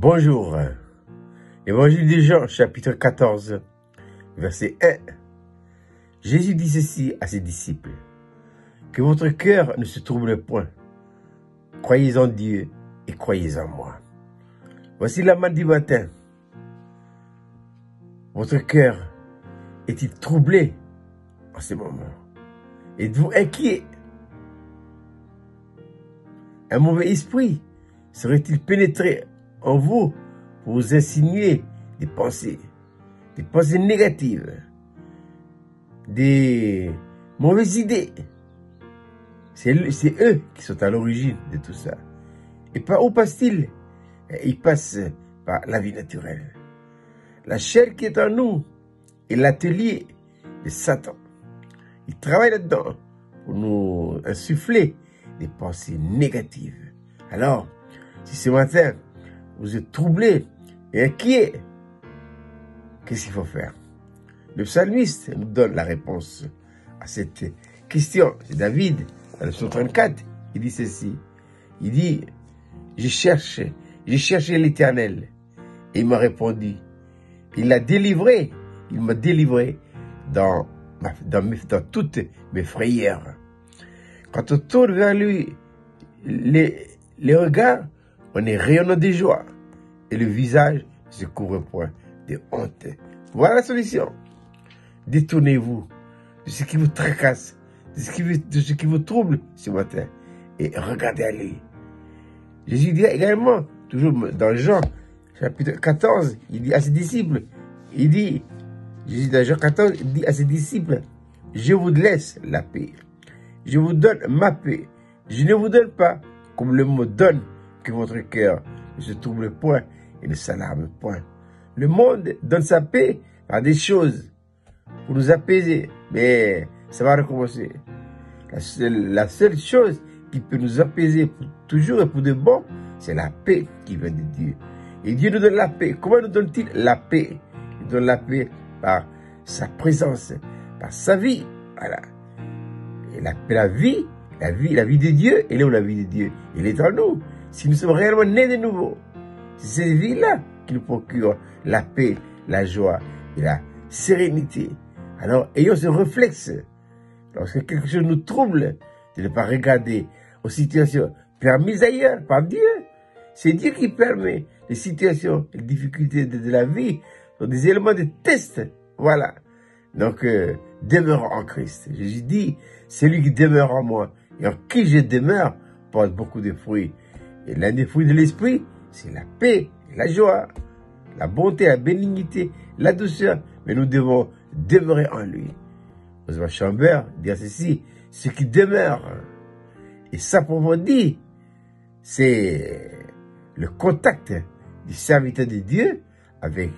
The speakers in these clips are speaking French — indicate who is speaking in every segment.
Speaker 1: Bonjour. Évangile de Jean, chapitre 14, verset 1. Jésus dit ceci à ses disciples. Que votre cœur ne se trouble point. Croyez en Dieu et croyez en moi. Voici la main du matin. Votre cœur est-il troublé en ce moment? Êtes-vous inquiet? Un mauvais esprit serait-il pénétré en vous pour vous insinuer des pensées négatives, des mauvaises idées? C'est eux qui sont à l'origine de tout ça. Et par où passe-t-il? Il passe par la vie naturelle. La chair qui est en nous est l'atelier de Satan. Il travaille là-dedans pour nous insuffler des pensées négatives. Alors, si ce matin, vous êtes troublé et inquiet, qu'est-ce qu'il faut faire? Le psalmiste nous donne la réponse à cette question. C'est David, dans le psaume 34, il dit ceci. Il dit, j'ai cherché l'Éternel et il m'a répondu. Il m'a délivré dans toutes mes frayeurs. Quand on tourne vers lui les regards, on est rayonnant de joie et le visage ne se couvre point de honte. Voilà la solution. Détournez-vous de ce qui vous tracasse, de ce qui vous trouble ce matin et regardez à lui. Jésus dit également, toujours dans Jean, chapitre 14, il dit à ses disciples, Jésus dans Jean 14, il dit à ses disciples, je vous laisse la paix. Je vous donne ma paix. Je ne vous donne pas comme le monde donne, que votre cœur ne se trouble point et ne s'alarme point. Le monde donne sa paix par des choses pour nous apaiser, mais ça va recommencer. La seule chose qui peut nous apaiser pour toujours et pour de bon, c'est la paix qui vient de Dieu. Et Dieu nous donne la paix. Comment nous donne-t-il la paix? Il donne la paix par sa présence, par sa vie. Voilà. Et la vie de Dieu, elle est où la vie de Dieu? Elle est en nous. Si nous sommes réellement nés de nouveau, c'est cette vie-là qui nous procure la paix, la joie et la sérénité. Alors, ayons ce réflexe. Lorsque quelque chose nous trouble, de ne pas regarder aux situations permises ailleurs par Dieu. C'est Dieu qui permet les situations, les difficultés de la vie, sont des éléments de test. Voilà. Donc, demeurons en Christ. Jésus dit, celui qui demeure en moi et en qui je demeure porte beaucoup de fruits. Et l'un des fruits de l'esprit, c'est la paix, la joie, la bonté, la bénignité, la douceur. Mais nous devons demeurer en lui. Oswald Chambers dit ceci, ce qui demeure. Et ça, pour vous dire, c'est le contact du serviteur de Dieu avec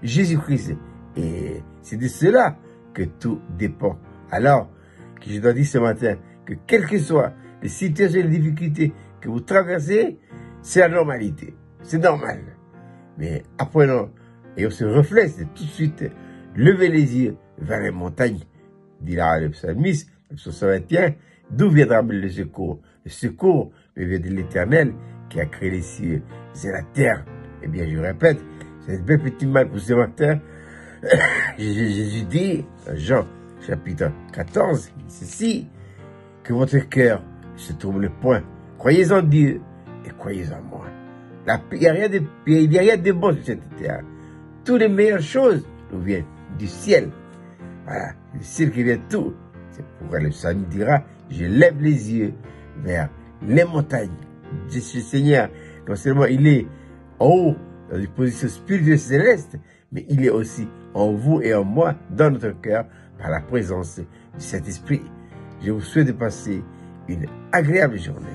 Speaker 1: Jésus-Christ. Et c'est de cela que tout dépend. Alors, que je dois dire ce matin, que quelles que soient les situations et les difficultés que vous traversez, c'est la normalité. C'est normal. Mais apprenons, et on se reflète de tout de suite, lever les yeux vers les montagnes, dit là le psalmiste, le psaume 121, d'où viendra le secours? Le secours vient de l'Éternel qui a créé les cieux et la terre. Eh bien, je répète, c'est un bel petit mal pour ce matin. Jésus dit, Jean chapitre 14, il dit ceci, que votre cœur ne se trouble point. Croyez en Dieu et croyez en moi. Il n'y a rien de bon sur cette terre. Toutes les meilleures choses nous viennent du ciel. Voilà, le ciel qui vient tout. C'est pourquoi le psalme dira, je lève les yeux vers les montagnes. Ce Seigneur, non seulement il est en haut, dans une position spirituelle céleste, mais il est aussi en vous et en moi, dans notre cœur, par la présence du Saint-Esprit. Je vous souhaite de passer une agréable journée.